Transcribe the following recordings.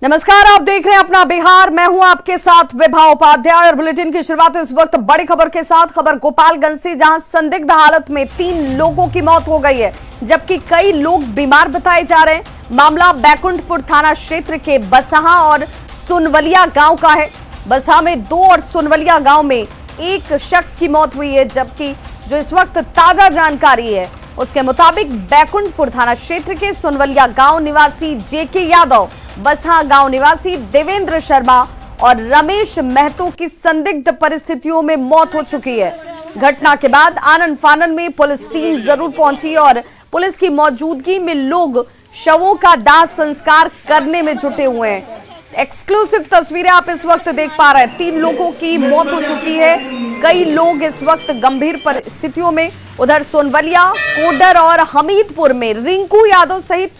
नमस्कार, आप देख रहे हैं अपना बिहार। मैं हूं आपके साथ विभा उपाध्याय और बुलेटिन की शुरुआत इस वक्त बड़ी खबर के साथ। खबर गोपालगंज से, जहां संदिग्ध हालत में 3 लोगों की मौत हो गई है, जबकि कई लोग बीमार बताए जा रहे हैं। मामला बैकुंठपुर थाना क्षेत्र के बसहा और सुनवलिया गांव का है। बसहा में 2 और सुनवलिया गांव में 1 शख्स की मौत हुई है, जबकि जो इस वक्त ताजा जानकारी है उसके मुताबिक बैकुंठपुर थाना क्षेत्र के सुनवलिया गांव निवासी जेके यादव, बसहा गांव निवासी देवेंद्र शर्मा और रमेश महतो की संदिग्ध परिस्थितियों में मौत हो चुकी है। घटना के बाद आनन फानन में पुलिस टीम जरूर पहुंची और पुलिस की मौजूदगी में लोग शवों का दाह संस्कार करने में जुटे हुए हैं। एक्सक्लूसिव तस्वीरें आप इस वक्त देख पा रहे हैं। 3 लोगों की मौत हो चुकी है, कई लोग इस वक्त गंभीर परिस्थितियों में। उधर सोनवलिया, कोडर और हमीदपुर में रिंकू यादव सहित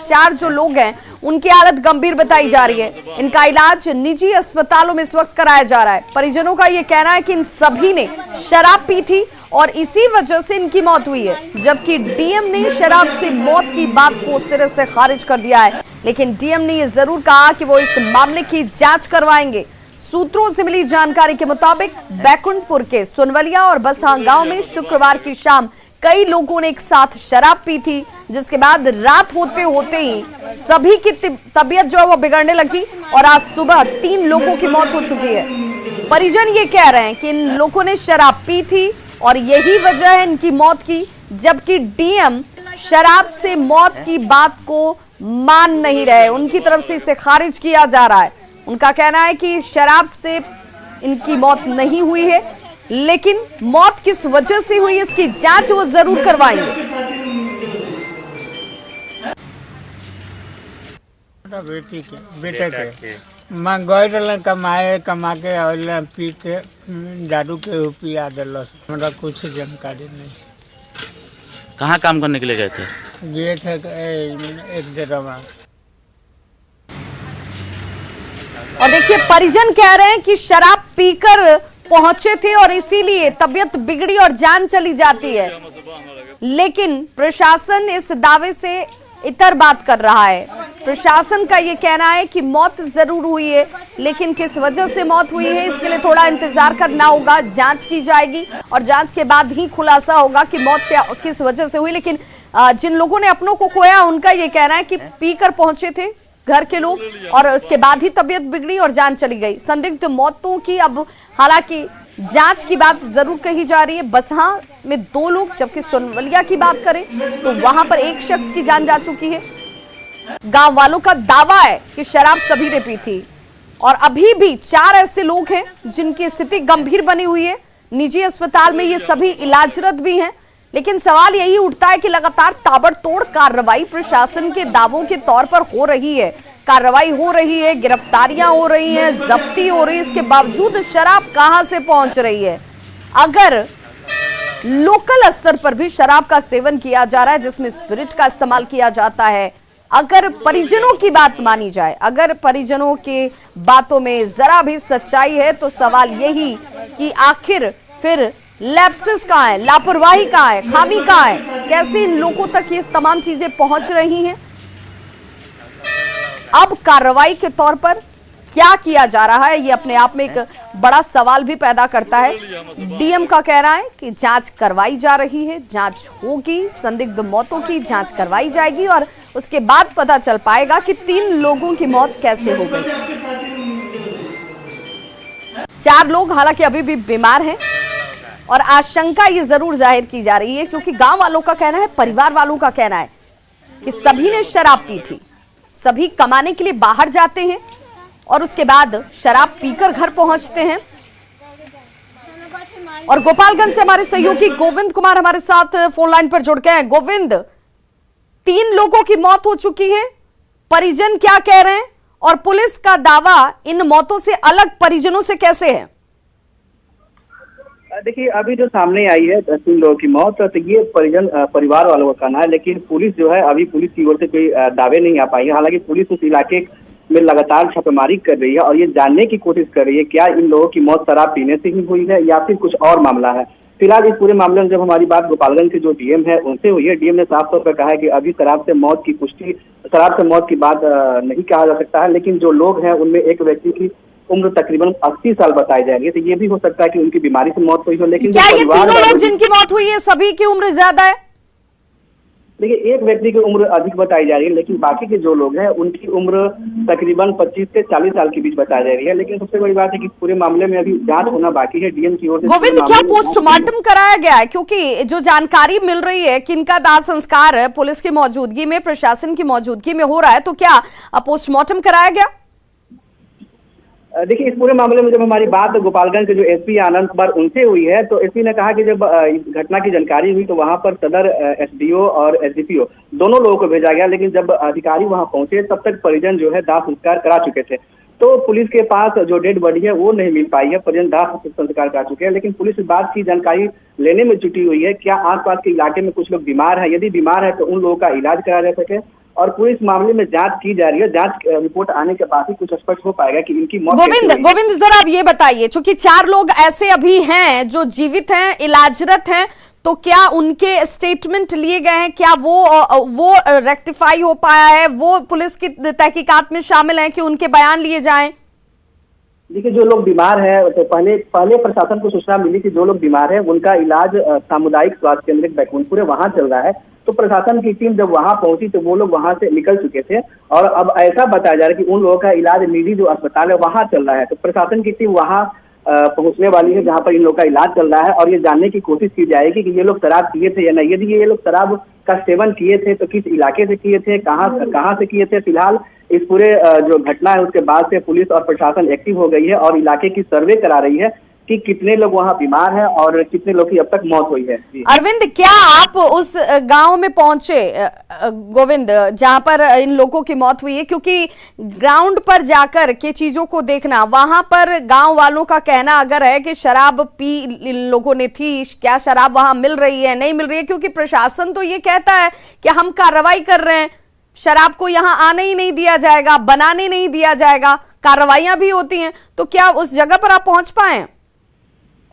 4 जो लोग हैं उनकी हालत गंभीर बताई जा रही है। इनका इलाज निजी अस्पतालों में इस वक्त कराया जा रहा है। परिजनों का यह कहना है कि इन सभी ने शराब पी थी और इसी वजह से इनकी मौत हुई है, जबकि डीएम ने शराब से मौत की बात को सिरे से खारिज कर दिया है। लेकिन डीएम ने यह जरूर कहा कि वो इस मामले की जांच करवाएंगे। सूत्रों से मिली जानकारी के मुताबिक बैकुंठपुर के सुनवलिया और बसहा गांव में शुक्रवार की शाम कई लोगों ने एक साथ शराब पी थी, जिसके बाद रात होते होते ही सभी की तबीयत जो है वो बिगड़ने लगी और आज सुबह 3 लोगों की मौत हो चुकी है। परिजन ये कह रहे हैं कि इन लोगों ने शराब पी थी और यही वजह है इनकी मौत की, जबकि डीएम शराब से मौत की बात को मान नहीं रहे। उनकी तरफ से इसे खारिज किया जा रहा है। उनका कहना है कि शराब से इनकी मौत नहीं हुई है, लेकिन मौत किस वजह से हुई इसकी जांच वो जरूर करवाएंगे। बेटे के मैं गए कमा के और पी के दारू के पिया दिल। हमरा कुछ जानकारी नहीं। कहाँ काम करने के लिए गए थे? गए थे एक जगह। और देखिए, परिजन कह रहे हैं कि शराब पीकर पहुंचे थे और इसीलिए तबीयत बिगड़ी और जान चली जाती है। लेकिन प्रशासन इस दावे से इतर बात कर रहा है। प्रशासन का ये कहना है कि मौत जरूर हुई है, लेकिन किस वजह से मौत हुई है इसके लिए थोड़ा इंतजार करना होगा। जांच की जाएगी और जांच के बाद ही खुलासा होगा कि मौत किस वजह से हुई। लेकिन जिन लोगों ने अपनों को खोया उनका ये कहना है कि पीकर पहुंचे थे घर के लोग और उसके बाद ही तबीयत बिगड़ी और जान चली गई। संदिग्ध मौतों की अब हालांकि जांच की बात जरूर कही जा रही है। बसहा में 2 लोग, जबकि सुनवलिया की बात करें तो वहां पर 1 शख्स की जान जा चुकी है। गांव वालों का दावा है कि शराब सभी ने पी थी और अभी भी 4 ऐसे लोग हैं जिनकी स्थिति गंभीर बनी हुई है। निजी अस्पताल में ये सभी इलाजरत भी हैं। लेकिन सवाल यही उठता है कि लगातार ताबड़तोड़ कार्रवाई प्रशासन के दावों के तौर पर हो रही है। कार्रवाई हो रही है, गिरफ्तारियां हो रही हैं, जब्ती हो रही है, इसके बावजूद शराब कहां से पहुंच रही है? अगर लोकल स्तर पर भी शराब का सेवन किया जा रहा है, जिसमें स्पिरिट का इस्तेमाल किया जाता है, अगर परिजनों की बात मानी जाए, अगर परिजनों के बातों में जरा भी सच्चाई है, तो सवाल यही कि आखिर फिर लैप्सेस कहां है, लापरवाही कहां है, खामी कहां है? कैसे इन लोगों तक ये तमाम चीजें पहुंच रही हैं? अब कार्रवाई के तौर पर क्या किया जा रहा है, ये अपने आप में एक बड़ा सवाल भी पैदा करता है। डीएम का कहना है कि जांच करवाई जा रही है, जांच होगी, संदिग्ध मौतों की जांच करवाई जाएगी और उसके बाद पता चल पाएगा कि 3 लोगों की मौत कैसे हो गई। 4 लोग हालांकि अभी भी बीमार हैं और आशंका ये जरूर जाहिर की जा रही है, क्योंकि गांव वालों का कहना है, परिवार वालों का कहना है कि सभी ने शराब पी थी। सभी कमाने के लिए बाहर जाते हैं और उसके बाद शराब पीकर घर पहुंचते हैं। और गोपालगंज से हमारे सहयोगी गोविंद कुमार हमारे साथ फोन लाइन पर जुड़ गए हैं। गोविंद, 3 लोगों की मौत हो चुकी है, परिजन क्या कह रहे हैं और पुलिस का दावा इन मौतों से अलग परिजनों से कैसे है? देखिए, अभी जो सामने आई है 3 लोगों की मौत, तो ये परिवार वालों का कहना है। लेकिन पुलिस जो है, अभी पुलिस की ओर से कोई दावे नहीं आ पाई है। हालांकि पुलिस उस इलाके में लगातार छापेमारी कर रही है और ये जानने की कोशिश कर रही है क्या इन लोगों की मौत शराब पीने से ही हुई है या फिर कुछ और मामला है। फिलहाल इस पूरे मामले में जब हमारी बात गोपालगंज के जो डीएम है उनसे हुई है, डीएम ने साफ तौर पर कहा है कि अभी शराब से मौत की पुष्टि शराब से मौत की बात नहीं कहा जा सकता है, लेकिन जो लोग हैं उनमें एक व्यक्ति की उम्र तकरीबन 80 साल बताई जा रही है। तो ये भी हो सकता है कि उनकी बीमारी से मौत हुई हो। लेकिन क्या ये तीनों लोग जिनकी मौत हुई है सभी की उम्र ज्यादा है? देखिए, एक व्यक्ति की उम्र अधिक बताई जा रही है, लेकिन बाकी के जो लोग हैं उनकी उम्र तकरीबन 25 से 40 साल के बीच बताई जा रही है। लेकिन सबसे बड़ी बात है कि पूरे मामले में अभी जांच होना बाकी है डीएम की ओर से। गोविंद, क्या पोस्टमार्टम कराया गया है? क्योंकि जो जानकारी मिल रही है कि इनका दाह संस्कार पुलिस की मौजूदगी में, प्रशासन की मौजूदगी में हो रहा है, तो क्या पोस्टमार्टम कराया गया? देखिए, इस पूरे मामले में जब हमारी बात गोपालगंज के जो एसपी आनंद कुमार उनसे हुई है, तो एसपी ने कहा कि जब इस घटना की जानकारी हुई तो वहां पर सदर एसडीओ और एसडीपीओ दोनों लोगों को भेजा गया। लेकिन जब अधिकारी वहां पहुंचे तब तक परिजन जो है दाह संस्कार करा चुके थे। तो पुलिस के पास जो डेड बॉडी है वो नहीं मिल पाई है, परिजन दाह संस्कार करा चुके हैं। लेकिन पुलिस इस बात की जानकारी लेने में जुटी हुई है क्या आसपास के इलाके में कुछ लोग बीमार है, यदि बीमार है तो उन लोगों का इलाज कराया जा सके। और पूरे इस मामले में जांच की जा रही है। जांच रिपोर्ट आने के बाद ही कुछ स्पष्ट हो पाएगा कि इनकी मौत। गोविंद जरा आप ये बताइए, चूंकि 4 लोग ऐसे अभी हैं जो जीवित हैं, इलाजरत हैं, तो क्या उनके स्टेटमेंट लिए गए हैं? क्या वो रेक्टिफाई हो पाया है? वो पुलिस की तहकीकात में शामिल हैं कि उनके बयान लिए जाएं? देखिए, जो लोग बीमार हैं तो पहले प्रशासन को सूचना मिली कि जो लोग बीमार हैं उनका इलाज सामुदायिक स्वास्थ्य केंद्र बैकुंठपुर है, वहां चल रहा है। तो प्रशासन की टीम जब वहां पहुंची तो वो लोग वहां से निकल चुके थे और अब ऐसा बताया जा रहा है कि उन लोगों का इलाज निजी जो अस्पताल है वहां चल रहा है। तो प्रशासन की टीम वहां पहुंचने वाली है जहां पर इन लोगों का इलाज चल रहा है और ये जानने की कोशिश की जाएगी कि ये लोग शराब पिए थे या नहीं। यदि ये लोग शराब का सेवन किए थे तो किस इलाके से किए थे, कहाँ से किए थे। फिलहाल इस पूरे जो घटना है उसके बाद से पुलिस और प्रशासन एक्टिव हो गई है और इलाके की सर्वे करा रही है कि कितने लोग वहां बीमार हैं और कितने लोग की अब तक मौत हुई है। अरविंद, क्या आप उस गांव में पहुंचे गोविंद जहां पर इन लोगों की मौत हुई है? क्योंकि ग्राउंड पर जाकर के चीजों को देखना, वहां पर गांव वालों का कहना अगर है कि शराब पी इन लोगों ने थी, क्या शराब वहां मिल रही है, नहीं मिल रही है? क्योंकि प्रशासन तो ये कहता है कि हम कार्रवाई कर रहे हैं, शराब को यहाँ आने ही नहीं दिया जाएगा, बनाने नहीं दिया जाएगा, कार्रवाइयां भी होती हैं। तो क्या उस जगह पर आप पहुंच पाए?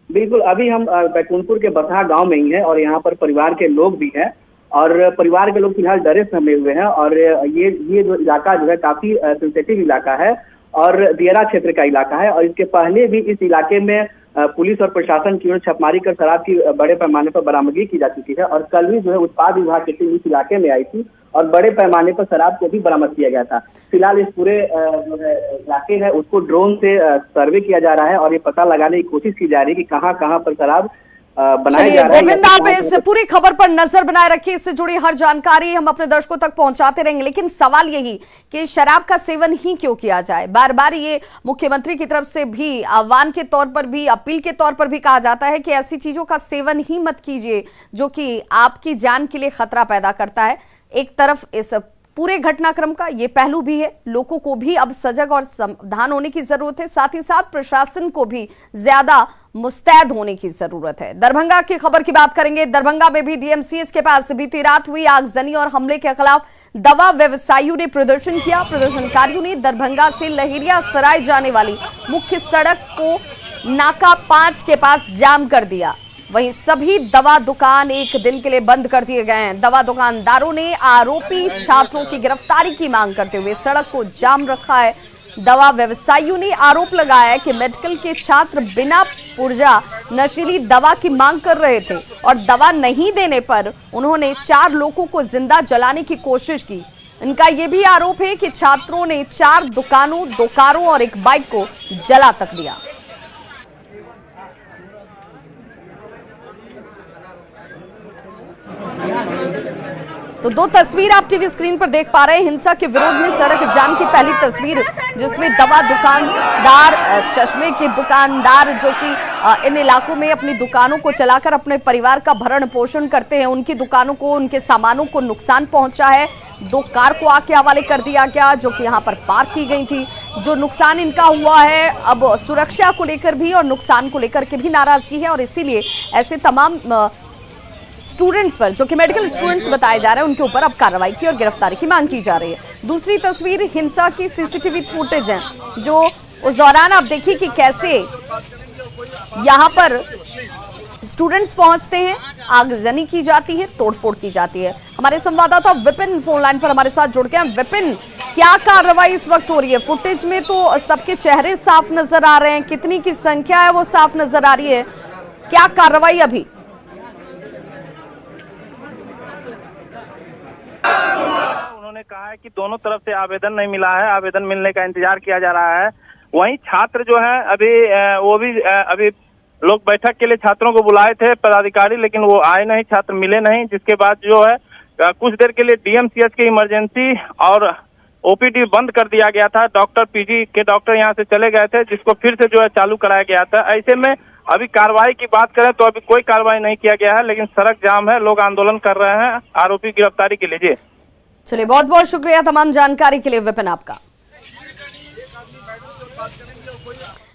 बिल्कुल, अभी हम बैकुंठपुर के बसहा गांव में ही हैं और यहाँ पर परिवार के लोग भी हैं और परिवार के लोग फिलहाल डरे समे हुए हैं। और ये जो इलाका जो है काफी सेंसिटिव इलाका है और दियारा क्षेत्र का इलाका है। और इसके पहले भी इस इलाके में पुलिस और प्रशासन की ओर छापेमारी कर शराब की बड़े पैमाने पर बरामदगी की जा चुकी है। और कल ही जो है उत्पाद विभाग की टीम इस इलाके में आई थी और बड़े पैमाने पर शराब को भी बरामद किया गया था। फिलहाल इस पूरे जो है इलाके है उसको ड्रोन से सर्वे किया जा रहा है और ये पता लगाने की कोशिश की जा रही है कि कहाँ कहाँ पर शराब बनाया जा रहा है। गोविंद, आप इस पूरी खबर पर नजर बनाए रखिए, इससे जुड़ी हर जानकारी हम अपने दर्शकों तक पहुंचाते रहेंगे। लेकिन सवाल यही कि शराब का सेवन ही क्यों किया जाए? बार बार ये मुख्यमंत्री की तरफ से भी आह्वान के तौर पर भी, अपील के तौर पर भी कहा जाता है कि ऐसी चीजों का सेवन ही मत कीजिए जो कि आपकी जान के लिए खतरा पैदा करता है। एक तरफ इस पूरे घटनाक्रम का ये पहलू भी है, लोगों को भी अब सजग और सावधान होने की जरूरत है, साथ ही साथ प्रशासन को भी ज्यादा मुस्तैद होने की जरूरत है। दरभंगा की खबर की बात करेंगे। दरभंगा में भी डीएमसीएच के पास बीती रात हुई आगजनी और हमले के खिलाफ दवा व्यवसायियों ने प्रदर्शन किया। प्रदर्शनकारियों ने दरभंगा से लहेरिया सराय जाने वाली मुख्य सड़क को नाका 5 के पास जाम कर दिया। वहीं सभी दवा दुकान एक दिन के लिए बंद कर दिए गए हैं। दवा दुकानदारों ने आरोपी छात्रों की गिरफ्तारी की मांग करते हुए सड़क को जाम रखा है। दवा व्यवसायियों ने आरोप लगाया है कि मेडिकल के छात्र बिना पुर्जा नशीली दवा की मांग कर रहे थे और दवा नहीं देने पर उन्होंने 4 लोगों को जिंदा जलाने की कोशिश की। इनका यह भी आरोप है कि छात्रों ने 4 दुकानों, 2 कारों और एक बाइक को जला तक दिया। तो 2 तस्वीर आप टीवी स्क्रीन पर देख पा रहे हैं। हिंसा के विरोध में सड़क जाम की पहली तस्वीर, जिसमें दवा दुकानदार, चश्मे के दुकानदार जो कि इन इलाकों में अपनी दुकानों को चलाकर अपने परिवार का भरण पोषण करते हैं, उनकी दुकानों को, उनके सामानों को नुकसान पहुंचा है। 2 कार को आग के हवाले कर दिया गया जो कि यहाँ पर पार्क की गई थी। जो नुकसान इनका हुआ है, अब सुरक्षा को लेकर भी और नुकसान को लेकर के भी नाराजगी है और इसीलिए ऐसे तमाम स्टूडेंट्स पर, जो कि मेडिकल स्टूडेंट्स बताए जा रहे हैं, उनके ऊपर अब कार्रवाई की और गिरफ्तारी की मांग की जा रही है। दूसरी तस्वीर हिंसा की सीसीटीवी फुटेज है, जो उस दौरान आप देखिए कि कैसे यहां पर इस स्टूडेंट्स पहुंचते हैं, आगजनी की जाती है, तोड़फोड़ की जाती है। हमारे संवाददाता विपिन फोन लाइन पर हमारे साथ जुड़ गए हैं। विपिन, क्या कार्रवाई इस वक्त हो रही है? फुटेज में तो सबके चेहरे साफ नजर आ रहे हैं, कितनी की संख्या है वो साफ नजर आ रही है, क्या कार्रवाई अभी? उन्होंने कहा है कि दोनों तरफ से आवेदन नहीं मिला है, आवेदन मिलने का इंतजार किया जा रहा है। वहीं छात्र जो है अभी लोग बैठक के लिए छात्रों को बुलाए थे पदाधिकारी, लेकिन वो आए नहीं, छात्र मिले नहीं। जिसके बाद जो है कुछ देर के लिए डीएमसीएच की इमरजेंसी और ओपीडी बंद कर दिया गया था। डॉक्टर पीजी के डॉक्टर यहाँ से चले गए थे, जिसको फिर से जो है चालू कराया गया था। ऐसे में अभी कार्रवाई की बात करें तो अभी कोई कार्रवाई नहीं किया गया है, लेकिन सड़क जाम है, लोग आंदोलन कर रहे हैं आरोपी गिरफ्तारी के लिए। जी चलिए, बहुत बहुत शुक्रिया तमाम जानकारी के लिए विपिन आपका।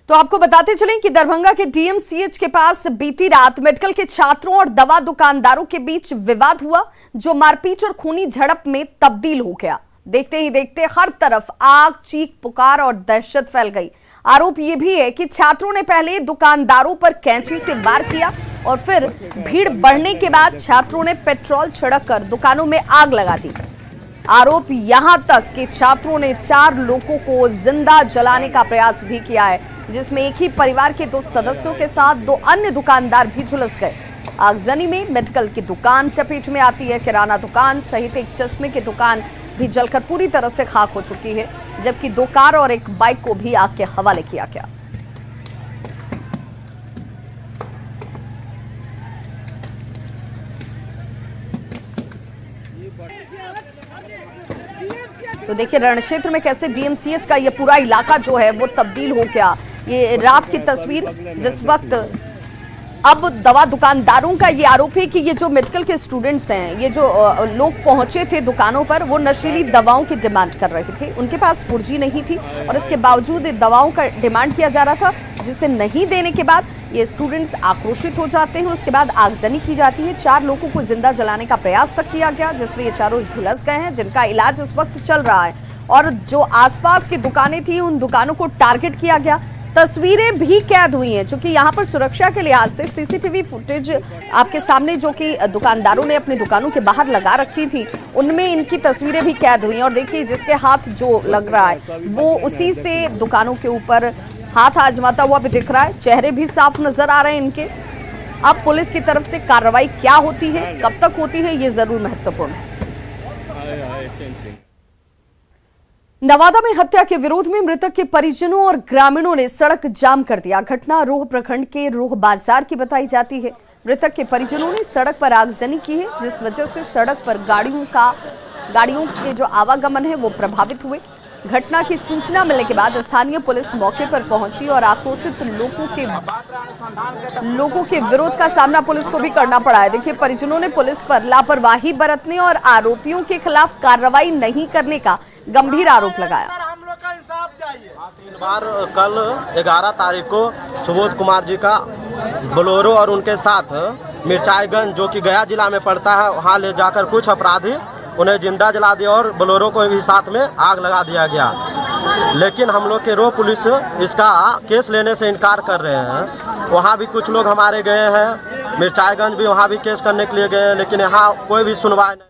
तो आपको बताते चलें कि दरभंगा के डीएमसीएच के पास बीती रात मेडिकल के छात्रों और दवा दुकानदारों के बीच विवाद हुआ, जो मारपीट और खूनी झड़प में तब्दील हो गया। देखते ही देखते हर तरफ आग, चीख पुकार और दहशत फैल गई। आरोप यह भी है कि छात्रों ने पहले दुकानदारों पर कैंची से वार किया और फिर भीड़ बढ़ने के बाद छात्रों ने पेट्रोल छिड़ककर दुकानों में आग लगा दी। आरोप यहां तक कि छात्रों ने 4 लोगों को जिंदा जलाने का प्रयास भी किया है, जिसमें एक ही परिवार के 2 सदस्यों के साथ 2 अन्य दुकानदार भी झुलस गए। आगजनी में मेडिकल की दुकान चपेट में आती है, किराना दुकान सहित एक चश्मे की दुकान भी जलकर पूरी तरह से खाक हो चुकी है, जबकि 2 कार और एक बाइक को भी आग के हवाले किया गया। तो देखिए रणक्षेत्र में कैसे डीएमसीएच का ये पूरा इलाका जो है वो तब्दील हो गया। ये रात की तस्वीर, जिस वक्त अब दवा दुकानदारों का ये आरोप है कि ये जो मेडिकल के स्टूडेंट्स हैं, ये जो लोग पहुंचे थे दुकानों पर, वो नशीली दवाओं की डिमांड कर रहे थे। उनके पास पुर्जी नहीं थी और इसके बावजूद दवाओं का डिमांड किया जा रहा था, जिसे नहीं देने के बाद ये स्टूडेंट्स आक्रोशित हो जाते हैं। उसके बाद आगजनी की जाती है, 4 लोगों को जिंदा जलाने का प्रयास तक किया गया, जिसमें ये चारों झुलस गए हैं, जिनका इलाज इस वक्त चल रहा है। और जो आसपास की दुकानें थी, उन दुकानों को टारगेट किया गया। तस्वीरें भी कैद हुई हैं, क्योंकि यहाँ पर सुरक्षा के लिहाज से सीसीटीवी फुटेज आपके सामने जो कि दुकानदारों ने अपनी दुकानों के बाहर लगा रखी थी, उनमें इनकी तस्वीरें भी कैद हुई हैं। और देखिए, जिसके हाथ जो लग रहा है वो उसी से दुकानों के ऊपर हाथ आजमाता हुआ भी दिख रहा है। चेहरे भी साफ नजर आ रहे हैं इनके। अब पुलिस की तरफ से कार्रवाई क्या होती है, कब तक होती है, ये जरूर महत्वपूर्ण है। नवादा में हत्या के विरोध में मृतक के परिजनों और ग्रामीणों ने सड़क जाम कर दिया। घटना रोह प्रखंड के रोह बाजार की बताई जाती है। मृतक के परिजनों ने सड़क पर आगजनी की है, जिस वजह से सड़क पर गाड़ियों के जो आवागमन है वो प्रभावित हुए। घटना की सूचना मिलने के बाद स्थानीय पुलिस मौके पर पहुंची और आक्रोशित लोगों के विरोध का सामना पुलिस को भी करना पड़ा है। देखिए, परिजनों ने पुलिस पर लापरवाही बरतने और आरोपियों के खिलाफ कार्रवाई नहीं करने का गंभीर आरोप लगाया। तीन बार कल 11 तारीख को सुबोध कुमार जी का बोलेरो और उनके साथ मिर्चाईगंज, जो कि गया जिला में पड़ता है, वहां ले जाकर कुछ अपराधी उन्हें जिंदा जला दिया और बोलेरो को भी साथ में आग लगा दिया गया। लेकिन हम लोग के रोह पुलिस इसका केस लेने से इनकार कर रहे हैं। वहाँ भी कुछ लोग हमारे गए हैं, मिर्चाईगंज भी, वहाँ भी केस करने के लिए गए हैं, लेकिन यहाँ कोई भी सुनवाई नहीं।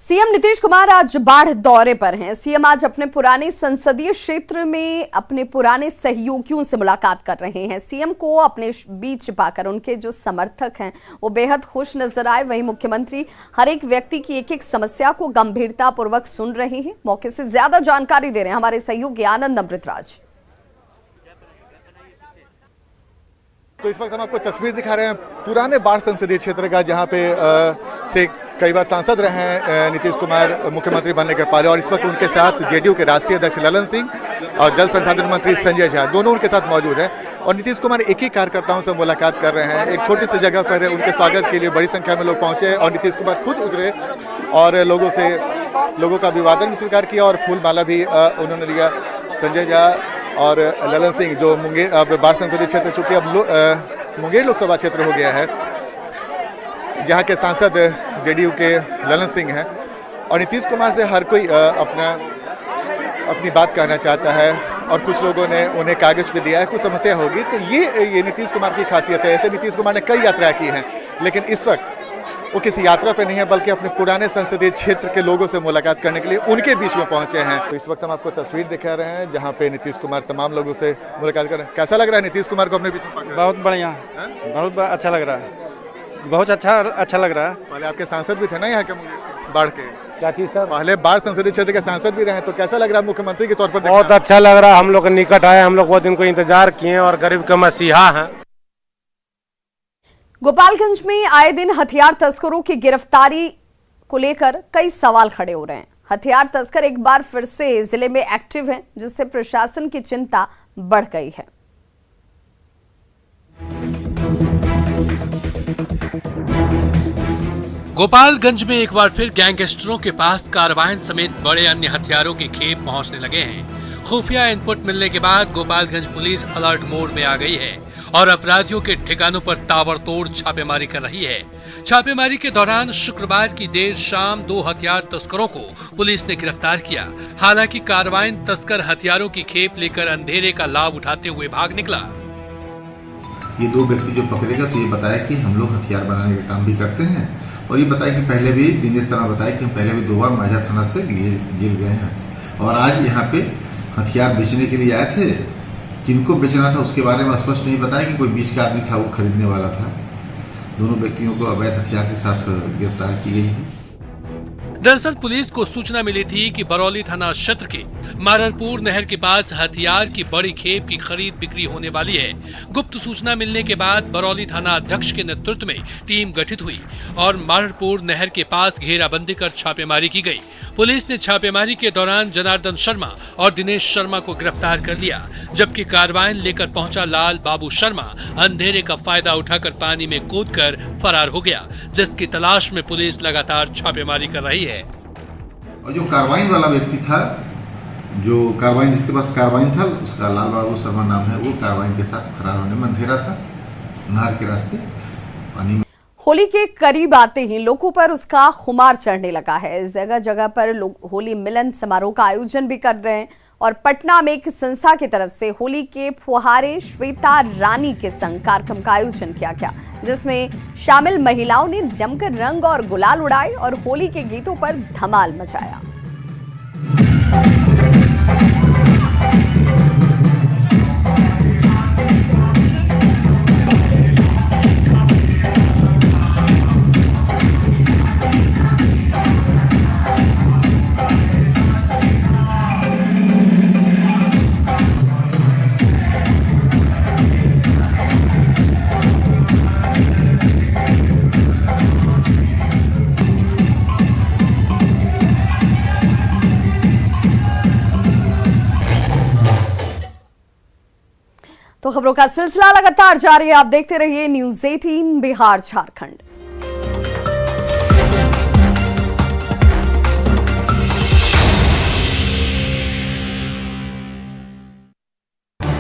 सीएम नीतीश कुमार आज बाढ़ दौरे पर हैं। सीएम आज अपने पुराने संसदीय क्षेत्र में अपने पुराने सहयोगियों से मुलाकात कर रहे हैं। सीएम को अपने बीच पाकर उनके जो समर्थक हैं वो बेहद खुश नजर आए। वहीं मुख्यमंत्री हर एक व्यक्ति की एक एक समस्या को गंभीरता पूर्वक सुन रहे हैं। मौके से ज्यादा जानकारी दे रहे हैं हमारे सहयोगी आनंद अमृतराज। तो इस वक्त हम आपको तस्वीर दिखा रहे हैं पुराने बाढ़ संसदीय क्षेत्र का, जहां पे से कई बार सांसद रहे हैं नीतीश कुमार मुख्यमंत्री बनने के पहले, और इस वक्त उनके साथ जेडीयू के राष्ट्रीय अध्यक्ष ललन सिंह और जल संसाधन मंत्री संजय झा दोनों उनके साथ मौजूद हैं। और नीतीश कुमार एक ही कार्यकर्ताओं से मुलाकात कर रहे हैं। एक छोटी सी जगह पर उनके स्वागत के लिए बड़ी संख्या में लोग पहुंचे और नीतीश कुमार खुद उतरे और लोगों का अभिवादन भी स्वीकार किया और फूल माला भी उन्होंने लिया। संजय झा और ललन सिंह जो मुंगेर अब बाढ़ संसदीय क्षेत्र, चूंकि अब मुंगेर लोकसभा क्षेत्र हो गया है, जहां के सांसद जेडीयू के ललन सिंह हैं, और नीतीश कुमार से हर कोई अपनी बात कहना चाहता है और कुछ लोगों ने उन्हें कागज भी दिया है, कुछ समस्या होगी। तो ये नीतीश कुमार की खासियत है। ऐसे नीतीश कुमार ने कई यात्राएं की हैं, लेकिन इस वक्त वो किसी यात्रा पे नहीं है, बल्कि अपने पुराने संसदीय क्षेत्र के लोगों से मुलाकात करने के लिए उनके बीच में पहुंचे हैं। तो इस वक्त हम आपको तस्वीर दिखा रहे हैं जहां पे नीतीश कुमार तमाम लोगों से मुलाकात कर रहे हैं। कैसा लग रहा है नीतीश कुमार को अपने बीच में पाकर? बहुत बढ़िया, बहुत अच्छा लग रहा है, बहुत अच्छा लग रहा है। पहले आपके सांसद भी थे ना यहाँ के बाढ़ के? क्या चीज सर? पहले बाढ़ संसदीय क्षेत्र के सांसद भी रहे, तो कैसा लग रहा है मुख्यमंत्री के तौर पर? बहुत अच्छा लग रहा है, हम लोग निकट आए, हम लोग बहुत दिन को इंतजार किए और गरीब का मसीहा हैं। गोपालगंज में आए दिन हथियार तस्करों की गिरफ्तारी को लेकर कई सवाल खड़े हो रहे हैं। हथियार तस्कर एक बार फिर से जिले में एक्टिव हैं, जिससे प्रशासन की चिंता बढ़ गई है। गोपालगंज में एक बार फिर गैंगस्टरों के पास कारवाइन समेत बड़े अन्य हथियारों के खेप पहुंचने लगे हैं। खुफिया इनपुट मिलने के बाद गोपालगंज पुलिस अलर्ट मोड में आ गई है और अपराधियों के ठिकानों पर ताबड़तोड़ छापेमारी कर रही है। छापेमारी के दौरान शुक्रवार की देर शाम 2 हथियार तस्करों को पुलिस ने गिरफ्तार किया। हालांकि कारवाइन तस्कर हथियारों की खेप लेकर अंधेरे का लाभ उठाते हुए भाग निकला। ये 2 व्यक्ति जो पकड़ेगा तो ये बताया कि हम लोग हथियार बनाने का काम भी करते हैं, और ये बताया कि पहले भी दिनेश शर्मा बताया कि हम पहले भी 2 बार माझा थाना से जेल गए हैं, और आज यहाँ पे हथियार बेचने के लिए आए थे। जिनको बेचना था उसके बारे में स्पष्ट नहीं बताया कि कोई 20 का आदमी था, वो खरीदने वाला था। दोनों व्यक्तियों को अवैध हथियार के साथ गिरफ्तार की गई है। दरअसल पुलिस को सूचना मिली थी कि बरौली थाना क्षेत्र के माररपुर नहर के पास हथियार की बड़ी खेप की खरीद बिक्री होने वाली है। गुप्त सूचना मिलने के बाद बरौली थाना अध्यक्ष के नेतृत्व में टीम गठित हुई और माररपुर नहर के पास घेराबंदी कर छापेमारी की गई। पुलिस ने छापेमारी के दौरान जनार्दन शर्मा और दिनेश शर्मा को गिरफ्तार कर लिया, जबकि कारवाइन लेकर पहुंचा लाल बाबू शर्मा अंधेरे का फायदा उठाकर पानी में कूदकर फरार हो गया, जिसकी तलाश में पुलिस लगातार छापेमारी कर रही है। और जो कारवाइन वाला व्यक्ति था, जो कारवाइन जिसके पास कारवाइन था, उसका लाल बाबू शर्मा नाम है, वो कारवाइन के साथ फरार होने में अंधेरा था, नहर के रास्ते पानी में। होली के करीब आते ही लोगों पर उसका खुमार चढ़ने लगा है। जगह जगह पर लोग होली मिलन समारोह का आयोजन भी कर रहे हैं और पटना में एक संस्था की तरफ से होली के फुहारे श्वेता रानी के संग कार्यक्रम का आयोजन किया गया, जिसमें शामिल महिलाओं ने जमकर रंग और गुलाल उड़ाए और होली के गीतों पर धमाल मचाया। तो खबरों का सिलसिला लगातार जारी है। आप देखते रहिए न्यूज़ 18 बिहार झारखंड।